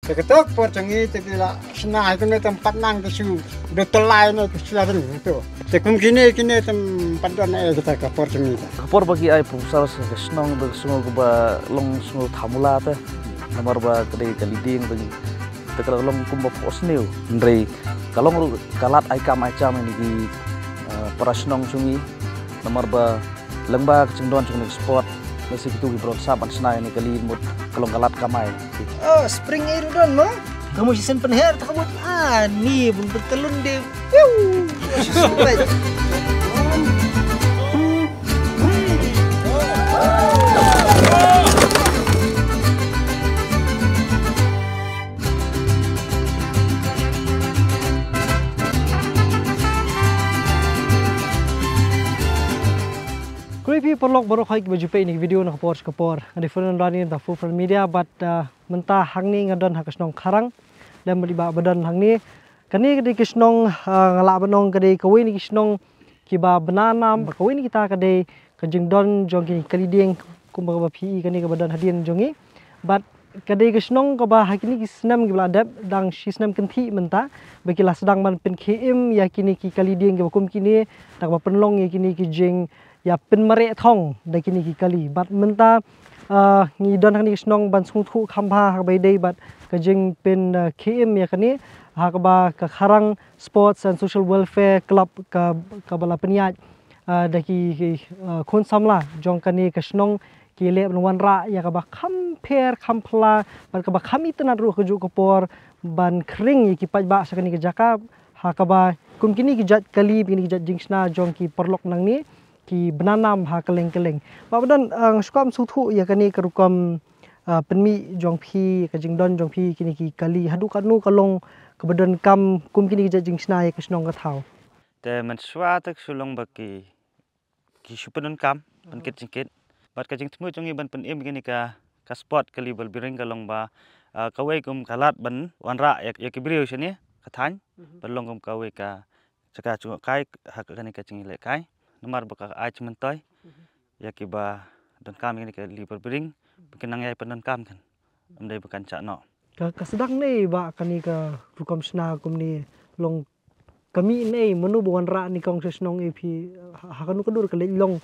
Ketok porcongi tegila senah itu nih tempat nang kesu betul lain itu selain itu. Tekum kini tempat dona kita ke porcongi. Kapor bagi ai pusar senong bersungo ba long sungo thamula ta nomor ba kali kaliding bagi tekal long kumba posneu ndrei kalong kalat ai kam ai cham ni di parasnong sungi nomor ba lengba cengdon sungi sport masih itu bro saban senai ni kali mut kalong kalat kamai. Oh, spring air don mo. Kamu season penher tak buat ni bun betelun deh. Susuai. Creepy perlok baru kali berjumpa ini video nak kapor. Ada phone rani dah full from media, but mentah hang ni ngadon hak kesnong karang dan beliba badan hang ni. Kani kadi kesnong ngalak benong kadi kawin kesnong kiba benanam kawin kita kadi kejeng don jongi kaliding kumba pi kani ke badan hadian jongi. But kadi kesnong kaba hakini kisnam kibla adab dang sisnam kenti mentah bagilah sedang man pen KM yakini ki kaliding ke kum kini tak ba penlong yakini ki jeng ya penmerek thong dah kini kali bat menta ngi don hani snong ban sung thu khamba ha bai dei bat kajing pen KM ya kani ha ba ka kharang sports and social welfare club ka bala peniat dah ki khon samla jong kani ka snong ki le wan ra ya ka ba compare khampla ban ka ba khami tenan ru keju kopor ban kring ki paj ba sakani ke jakab ha ka ba kum kini ki jat kali kini ki jat jingsna jong ki perlok nang ni ki benanam ha keleng-keleng. Badan skam suthu ya kani kerukam penmi jong phi ka jingdon jong phi kini ki kali hadu kanu kalong ke badan kam kum kini ja jingsna ya kesnong ka thau. Te man swa tak sulong baki ki supenun kam ban ket jingket. Bat ka jing tmu jongi ban pen im kini ka sport kali bal biring kalong ba kawai kum kalat ban wanra ya ki brio sini ka than balong kum kawai ka caka chu kai ha kani ka jing le kai. Nomor baka aja mentoy, ya kiba don kam ini ke liber bering, bikin nangyay penon kam kan, amday bukan cak no. Kasedang ni ba kani ka rukam sna kum ni long kami ni menu bukan ra ni kong sesnong epi hakanu kedur ke long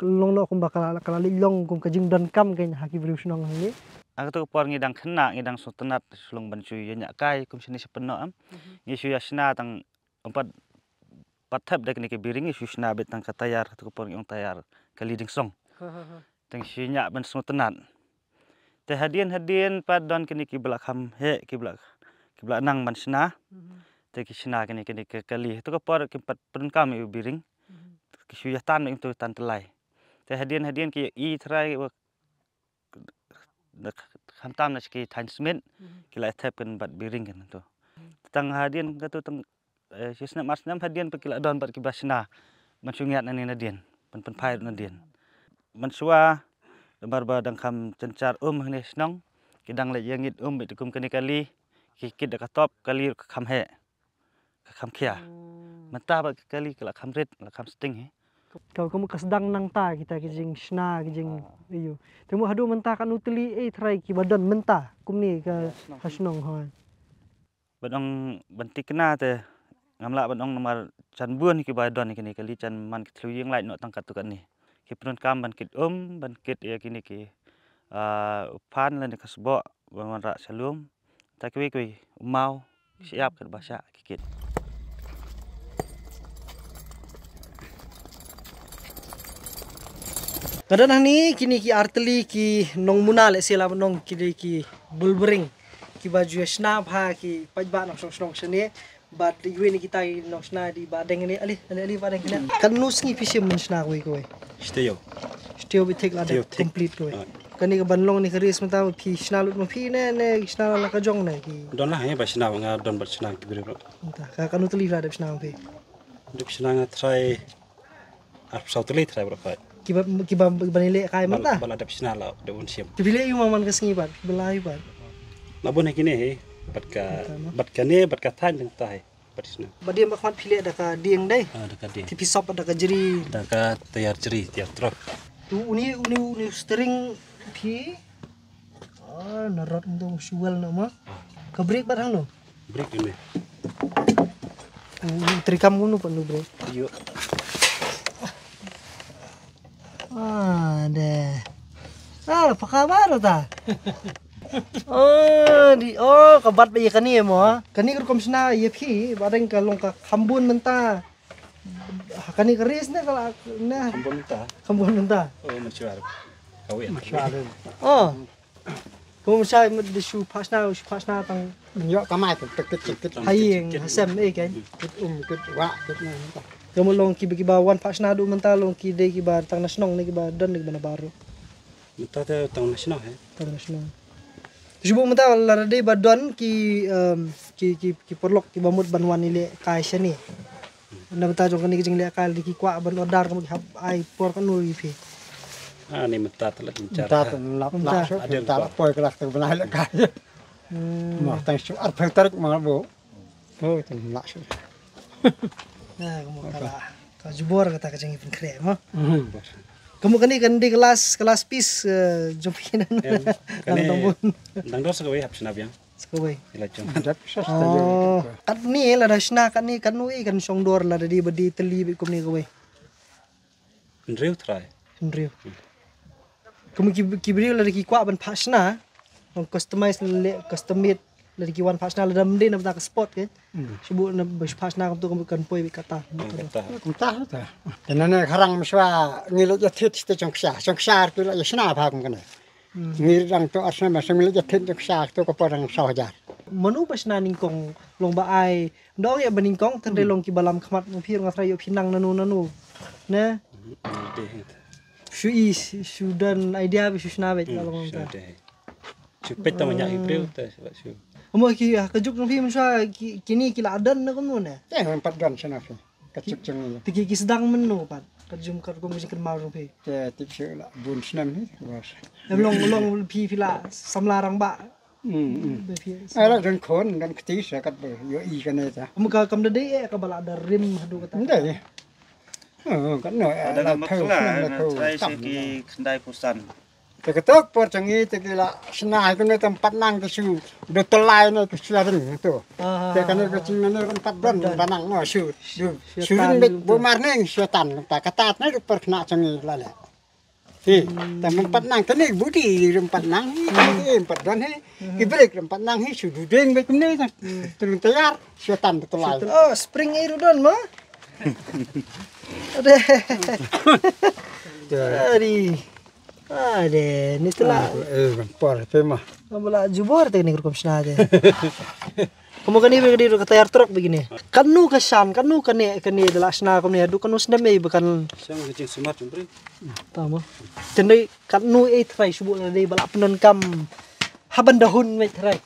no kum bakal kala long kum kajing don kam kan haki beri senong ni. Aku tu por ngidang kena ngidang sotenat sulung bancu ya nyak kai kum sini sepeno am, ngisu ya sna tang empat patap dek ni ke biring isu sna betang katayar tu por yung tayar kaliding song. Teng sinya ban sotenat. Te hadian padon kini ki belak ham he ki belak nang ban sna. Te ki sna kini ke kali tu por ki pat pun kami biring. Ki su ya tan itu tan telai. Te hadian ki i trai hantam nas ki tan semen ki la tap kan bat biring kan tu. Tang hadian ka tu tang sisna masnam hadian pakila don bat ki basna mansungiat nani nadian pen pai nadian. Mansua lembar badang kam cencar ni snong kidang le yangit bitukum kani kali kikit dak top kali kam he kam kia. Mentah ba kali kala kam red la kam sting he. Kau kamu kasedang nang ta kita kijing sna kijing iyo. Temu hadu mentah kan utili try ki badan mentah kum ni ka hasnong hoi. Badong bantik kena te ngamla badong nomor chan buan ki badon kini kali chan man kluying lai no tangkat tu kan ni. Ki pun kam ban kit ban kit ya kini ki upan lan ka sbo ban ra salum ta ki mau siap ke bahasa kikit. Kadang ni kini ki arteli ki nong munal sela nong kini ki bulbering ki baju sna bha ki pajba nong song sene bat yue ni kita nong sna di badeng ni ali badeng ni kan nusngi fisim men sna koi steo bitek la complete koi kani ka banlong ni keris mata pi sna lut ma pi ne sna la ka jong ne ki don lah ya ba sna nga don ba sna ki biro ka kanu teli la de sna pe duk sna nga try ap sauteli try berapa ki ba banile kai mata bala de sna la de un siam ti bile yu maman ka sngi bat belai bat labun he kini he bat ka ne bat ka than deng tai bat sna badia makmat pile da ka dieng dai da ka de ti pisop da ka jeri da ka tayar jeri tiap truk tu uni steering pi narot ndong sual na ma Ke break padang lo. Break ini. Terikam gunu pun lu break. Iyo. Deh. Apa kabar ta? Oh, kabat ba kani mo? Kani ko komsna yepi, bareng kalong ka khambun menta. Kani keris na kala na khambun menta. Oh, masyar. Kawin. Oh. Kung sa mo de shu pasna tang Nhọ cá mai kịch hayeng hasam kan. kịch vạ kịch này. Kamu long kiba wan pasna du menta long ki de kiba tang nasnong ni kiba don ni kiba na baru. Kita tu tahun nasional Tang nasnong. Jubo menta la de ba don ki porlok ki bamut banwan ile kai shani. Na menta jong kani jing le kai ki kwa ban odar kamu hab ai por kan nu ifi. Ni menta telah Chúng bicara. ta từng lắp số chúng ta đã quay cái lạc từ bên này lại cái mà tăng số ăn phải tarik mà bố thôi từng lắp số Nah, kamu kala jubor kata kajang ipin kre mo. Kamu kan di kelas pis jompinan. Kani nang dos kau hab senap yang. Sekawai. Ilacung. rất sốt Oh, kat ni la dasna kat ni kan nui kan song dor la di bedi teli bi kum ni kawai. Riu try. Henry. Kamu kibri la ki kwa ban pasna. On customize le customate la ki wan pasna la dam din na spot ke. Subu na bas pasna kam tu kamu kan poi bi kata. Kata. cũng ta hết rồi cho nên là khang mà sao người lấy giật thiết thì trong xa tôi lại sinh nào cũng cái này người đang tôi ở mà sao người lấy giật thiết trong xa tôi có bao đang 6,000 Manu pasna ningkong long ba ai dong ya beningkong tende long ki balam khamat ngapir ngatrai yo pinang nanu ne sudan idea bi susna bet kalau ngata Cepet tu banyak April tu sebab su. omo ki kajuk nong pi masa kini kila adan na kono ne thế mà bắt đoàn xem nào cái chụp chân này tiki ki sedang menu pat kajum kar ko mesti kan mau pi cái tiếp sự là 4 năm hết rồi long pi pila samlarang ba be pi ai là dân khốn dân tí sẽ cắt bờ yo y cái này ta omo ka kam de ka bala ada rim hadu kata đúng đấy cái nội Ada là nama thâu pula là thâu try segi kendai pusan. cái ketok por cengi tu kila senai tu tempat nang tu su do telai no tu selarin tu te kan ko cing no tempat don banang no su su rin bo marning setan ta katat na per kena cengi lala hi tempat nang tu ni budi tempat nang hi tempat don hi ibrik tempat nang hi su dudeng be kumne tu tayar setan tu telai oh spring air don mo Ade. Ade, ni telah. Por tema. Mula jubor teknik hukum senada. Kamu kan ini begini kata air truk begini. Kanu kesan, kanu kani adalah sena kamu ni adu kanu senam ni bukan. Siang kecil smart jumpa. Tahu. Jadi kanu try subuh tadi balap penon kam haban dahun try.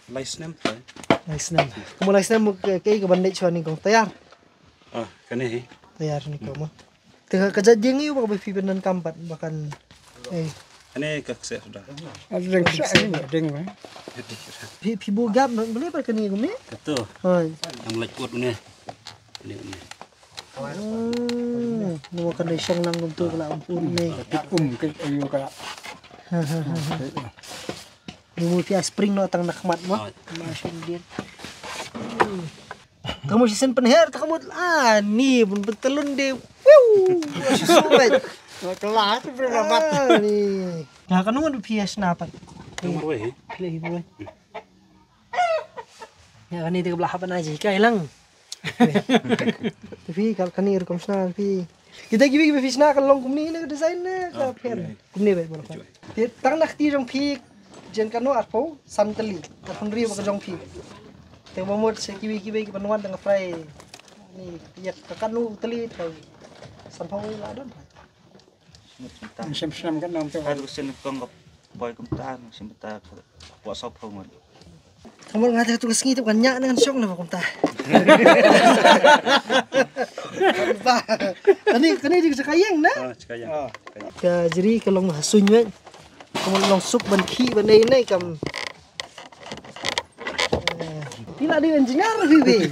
Lais nem try. Nice nam. Kamu nice nam ke bandai cuan ni kau tayar. Ah, kene. Tayar ni kamu. Tengah kerja jengi apa bepi penon kampat bahkan. Ini kakek sudah. Deng sai deng mai. Pi bugam boleh pakai ni kamu ni? Betul. Hai. Yang melek kuat ni. Ini. Mau kena isang lang untuk kalau ampun ni. Cái ayu ka. Mau via spring no tang nakmat mo. Masuk dia. Kamu season penher kamu ni pun betelun de. Subat. Kelas tu berapa? Ni. Nah, kan ada PS napat. Nomor weh. Pilih boleh. Ya kan ini 13 aja kai lang. Tapi kalau kan ini rekom sana tapi kita gibi fisna kan long kumni ni design na ka per. Kumni baik bola. Tang nak ti jong pi jen kanu arpo santeli. Ka hungri ba jong pi. Te momot se gibi ki panuan tang fry. Ni ya kanu teli tau. Sampau la don. Xem cái nom tu. Ada usin kong boy kumtaan simpeta buat sop pun. Kamu ngata tugas ngitu kan nyak dengan syok na kumta. Kani di sekayang na. Ah, sekarang. Ka jadi kalau mahasuny we. Kamu long sup ban ki ban nei kam. Pila di engineer bibi.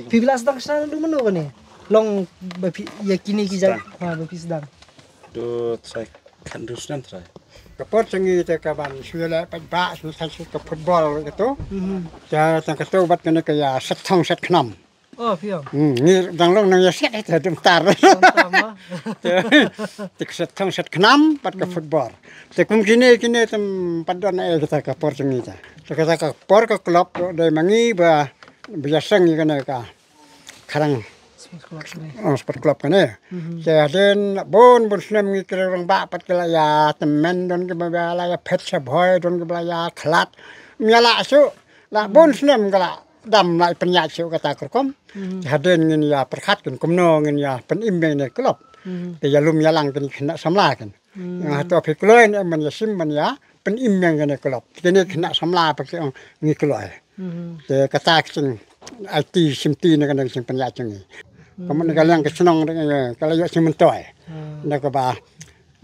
Pila sedang sana du menu kan ni. Long bapi yakini ki jag. Ha bapi sedang. Tu try kan rusnan try. Kapor cengi te kaban suela pa susah ke football gitu. Ja tang ketu bat kene kaya setong set knam. Oh, piang. Ni dang long nang ya set itu bentar. Sama. Tik setong set knam bat ke football. Te kum kini tem padon kita kapor cengi ta. Te kata kapor ke klub de mangi ba biasa ngi kene ka. Karang sport club kan ya. Saya den bon senam ngi kerang ba pat kala ya temen don ke bala ya pet boy don ke bala ya klat. Miala su la bon senam kala dam lai penyak su kata kerkom. Haden ngin ya perkat kan kumno ngin ya pen imbeng ne club. Ke ya lum yalang kan kena samla kan. Atau pikloin men ya sim men ya pen imbeng ne club. Kene kena samla pakai ngi kloy. Ke kata sing IT simti ne kan sing penyak ngi. Kamu negara yang kesenang dengan kalau yang sementoy, nak apa,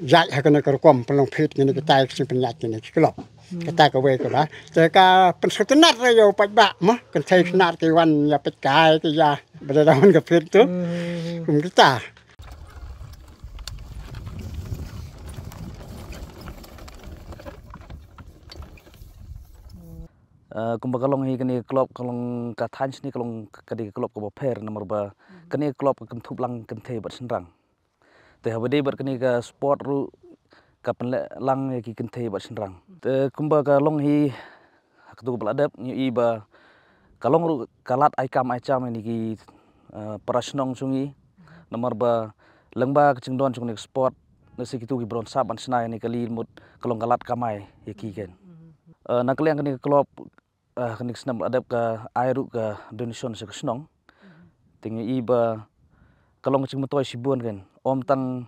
jat hakana kerkom pelong fit ini kita yang penyat ini kelop, kita kawai kaba, jika pensutunat rayo pajak mah, kan saya senat kewan ya pekai ke ya berdasarkan ke fit tu, kita. Kumbaga kalong hi kani klub kalong ka thans ni kalong kadi klub ko pher nomor ba kani klub kan thuplang kan the bat senrang te habade bat kani ka sport ru ka pen lang ki kan the bat senrang te kumbaga long hi haktu bal adap ni i ba kalong ru kalat ai kam ai cham ni ki prasnong sungi nomor ba lengba kaching don chung ni sport nasi kitu ki bron saban snai ni kali mut kalong kalat kamai ya ki ken nakaliang kani klub kani senam adap ka airu ka donation se kesnong tingi iba kalong cing metoy sibun kan om tang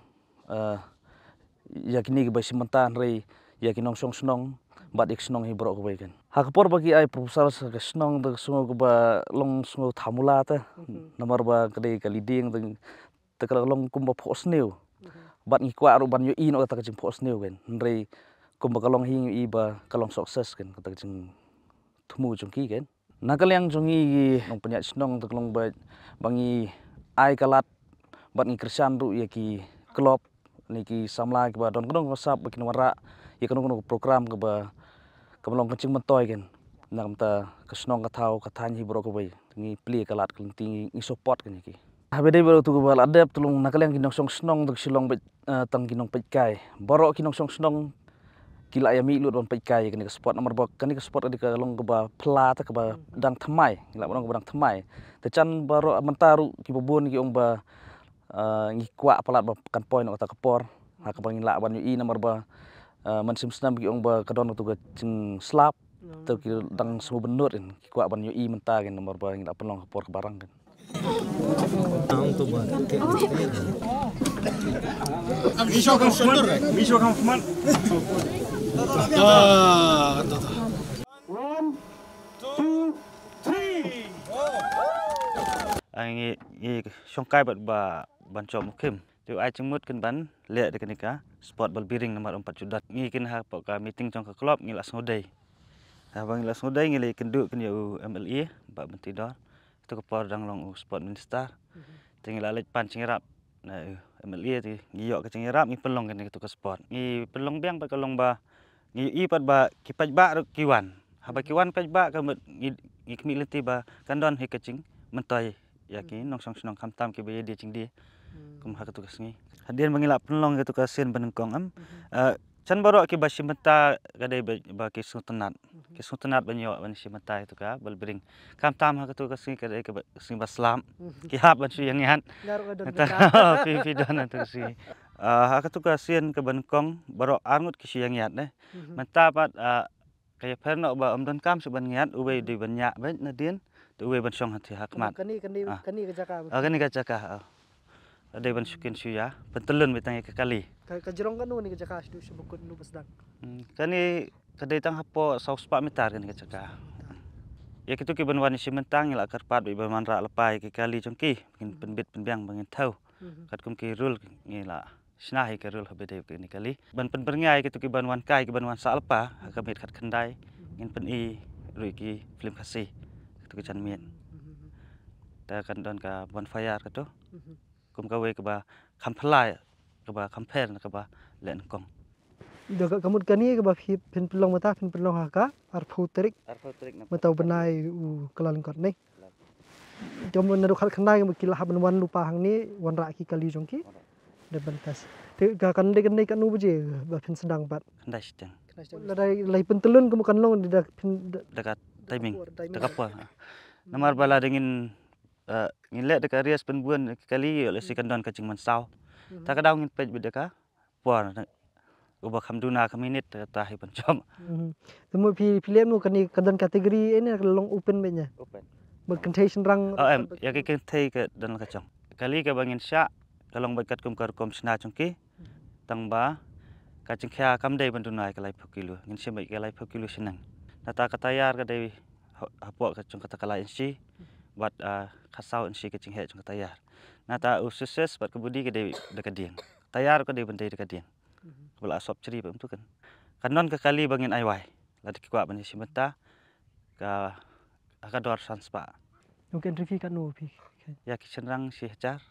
yakini ba simentan rei yakinong song snong bat ik snong hi bro ko kan hakpor bagi ai proposal se kesnong de sungo ba long sungo thamula ta nomor ba kade kaliding teng tekalong kumba phos new bat ngi kwa ru ban yo ino ta kacing phos new kan rei kumba kalong hi iba kalong sukses kan kata kacing thumu jongki kan nakaliang jongi nong penyat snong tekalong ba bangi ai kalat bat ngi kristian ru ya ki klub niki samla ke ba don kodong wasap bakin wara ya kodong program ke ba kamlong kacing mentoy kan nam ta kesnong ka thau ka than hi bro ko bai ngi pli kalat kan tingi ngi support kan ki habede bro tu bal adep tulung nakaliang kinong song snong tuk silong tang kinong pekai borok kinong song snong kila ya mi lut don pekai kani sport nomor bok kani sport adi ka long ke ba pla ta ke ba dang thamai ngila borong ke dang thamai te chan baro mentaru ki bobon ki ong ba ngi kwa palat ba kan poin ota kapor ha ka bangin la ban i nomor ba man sim snam ki ong ba kadon tu ga cing slap tu ki dang semua benut kan ki kwa ban i menta kan nomor ba ngila pelong kapor ke barang kan Misho kan sendur kan? Misho kan man. Anh songkai bat ba bancom mukim tu ai cengmut kan ban le de kanika sport bal biring nomor 4 judat ngi kin ha ka meeting jong ka klub ngi las ngodai ha bang las ngodai ngi le kendu kan yo MLE ba mentidor tu ka por dang long sport minister tinggal lek pan cingirap na MLE ti ngi yo ka cingirap ngi pelong kan tu ka sport ngi pelong beng ba kalong ba ngi i pat ba ki paj ba kiwan ha ba kiwan paj ba ka ngi kmi leti ba kandon he ka cing mentoy yakin nong song senong kam tam ke bayi dia cing dia kum hak tu kasngi hadian mangilap pelong ke tu kasen benengkong am chan baro ke basi menta gadai ba ke sutenat banyo ban si menta itu ka bal bring kam tam hak tu kasngi gadai ke sing baslam ki hap ban su yang yan pi don tu si hak tu kasen ke benengkong baro angut ki yang yan ne menta pat kaya perno ba don kam su ban yan ubay di banyak ban nadien tu we ban song hati hakmat Kani ke jaka. kani ka jaka ada ban sukin suya pentelun betang ke kali Ka jerong kan ni ke jaka sidu sebukun nu besdang. kani kadai tang hapo saus pak metar kani ka jaka ya kitu ki ban wani simentang ila karpat be ban ra lepai ke kali jongki bin penbit penbiang bangin tau kat kum ki rul ngila snahi ke rul habede ni kali ban penberngai kitu ki ban wan kai ki ban wan sa alpa ka met khat khandai ngin pen i rui ki film kasih tu ke mien ta kan don ka bonfire ka to kum ka we ka ba kam phlai ka ba kam pher ka ba len kong Ida kamu kani ke ba pin pelong mata pin pelong haka arfu terik matau benai kelalingkot ni. Kamu naru khal khandai ke kilah ban wan lupa hang ni wan ra ki kali jongki. De bentas. Te ka kan de kan nu buje ba pin sedang bat. Khandai sedang. Lai pentelun kamu kan long di dekat timing dekat apa namar bala dengan ngilek dekat rias penbuan kali oleh si kandon kacing mansau tak kadang ngin pej bedeka puan ubah kamduna kaminit tahi pencom temu film nu kan kadon kategori ini long open banyak open berkontation rang ya ke kentai ke dan kacang kali ke bangin syak kalong berkat kum sena cungki tangba kacing kya kamdai bandunai kalai pukilo ngin semai kalai pukilo senang nata katayar kadai hapok kacung kata kalai insi buat kasau insi kacing he cung katayar nata ususes buat kebudi kadai dekadiang tayar kadai bandai dekadiang bala sop ceri pun tu kan kanon ke kali bangin aiwai ladi kuat bani simenta ka akador sanspa mungkin review kan nu pi ya kisenrang si hajar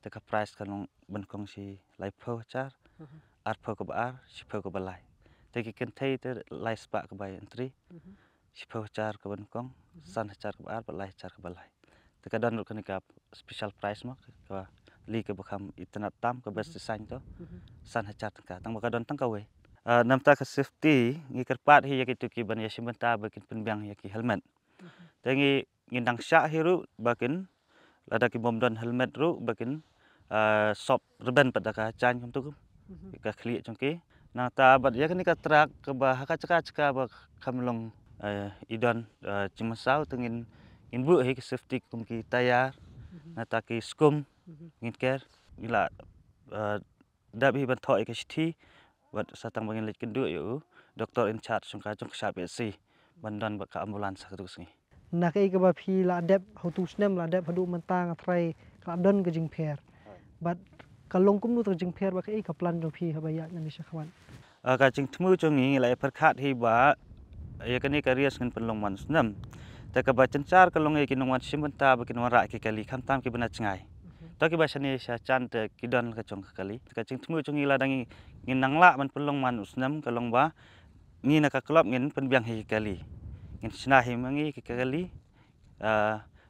teka price kanong benkong si laipo hajar arpo ke baar sipo ke balai teki kentai ter lai spa ke bai entri sipo hajar ke benkong san hajar ke baar balai hajar ke balai teka don kan ka special price mak ka li ke bakam internet tam ke best design to san hajar tengka tang baka don tang kawe namta ke safety ngi kerpat hi yakitu ki ban yasimenta bakin penbiang yaki helmet tengi ngindang syak hiru bakin lada ki bom don helmet ru bakin sop reben pada ka chan kum tu ka khli chungki na ta bat ya kani ka trak ke bah ka ceka ba kamlong idon cimasau tengin inbu hi safety kum ki tayar na ta ki skum ngin ker ila dab hi ban thoi ke sthi bat satang bangin lek kendu yu doktor in charge sungka chung sap si bandan ba ka ambulans ka tu singi na kai ke ba phi la dep how to snem la dep hadu mentang atrai ka don ke jing pher but kalong kum nu to jing pher ba kai ka plan do phi habaya nang isa khwan ka jing thmu chungi lai perkhat hi ba ya kani ka rias ngan penlong man snem ta ka ba chanchar kalong e kinong wan simenta ba kinong ra ki kali kham tam ki bana chngai to ki ba sani sha chan te kidon ka chong kali ka jing thmu chungi la dangi ngin nangla man penlong man usnem kalong ba ngi na ka klop ngin penbiang hi kali ngin sna hi mangi ki kali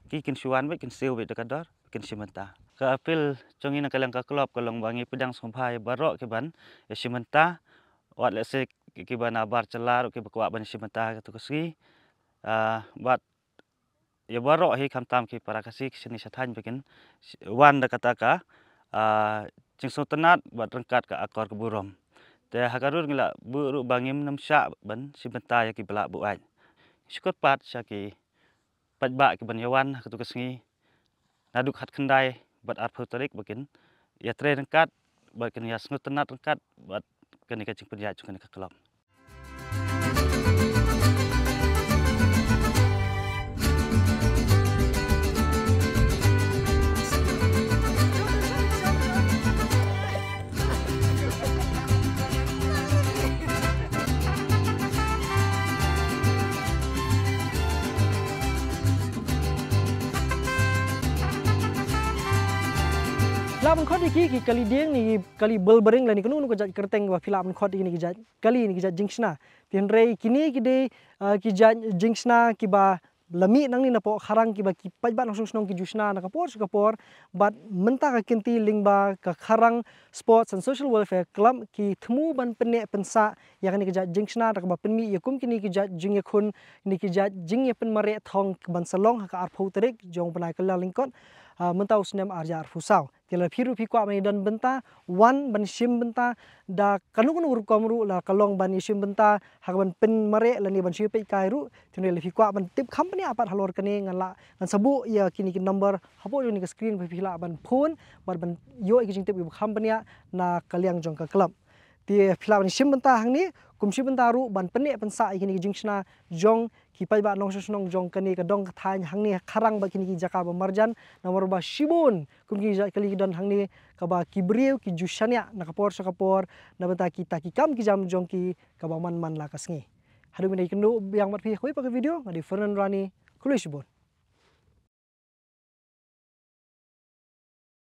ki kin suan ba kin seu be dekador kin simenta ka apil chongi na kalang ka klop kalong bangi pedang somphai barok ke ban ya simenta wat le se ki bana bar celar ki bakwa ban simenta ka tuksi bat ya barok hi khamtam ki parakasi sini sathan bikin wan da kata ka jing sotenat bat rengkat ka akor ke burom te hakarur ngila buru bangim nam sya ban simenta ya ki bala bu ai syukur pat syaki patba ki ban yawan ka tuksi naduk hat kendai bat arpo tarik bakin ya tre rengkat bakin ya snut tenat rengkat bat kani kacing penjat kani ka kelop Filap khot iki ki kali dieng ni kali bel bering la ni kunu ko jat kerteng wa filap khot iki ni jat kali ni jat jingsna tin rei kini ki de ki jat jingsna ki ba lami nang ni na po kharang ki ba ki paj ba langsung snong ki jusna na kapor but menta ka kinti lingba ka kharang sports and social welfare club ki thmu ban penne pensa yang ni ki jat jingsna ka ba penmi yakum kini ki jat jing yakun ni ki jat jing ya pen mare thong ban salong ka arphau terik jong panai kala lingkot mentau snem arjar fusau tila phiru phi kwa mai dan benta wan ban sim benta da kanu kanu ur komru la kalong ban sim benta hak ban pen mare la ni ban sipe kai ru tune le phi kwa ban tip company apat halor kane ngala ngan sabu ya kini ki number hapo ni ka screen phi la ban phone ban yo ki jing tip company na kaliang jong ka club ti phila ban sim benta hang ni kum sim benta ru ban pene pensa kini ki jingsna jong ki pai ba nong susnong jong kani ka dong thai hang ni kharang ba kini ki jaka ba marjan nomor ba shibun kum ki kali don hang ni ka ba ki brieu ki jushania na kapor na bata ki ta ki kam ki jam jong ki ka ba man la kasngi hadu ni kenu yang mat phi khoi pa video ngadi fernan rani kulishbon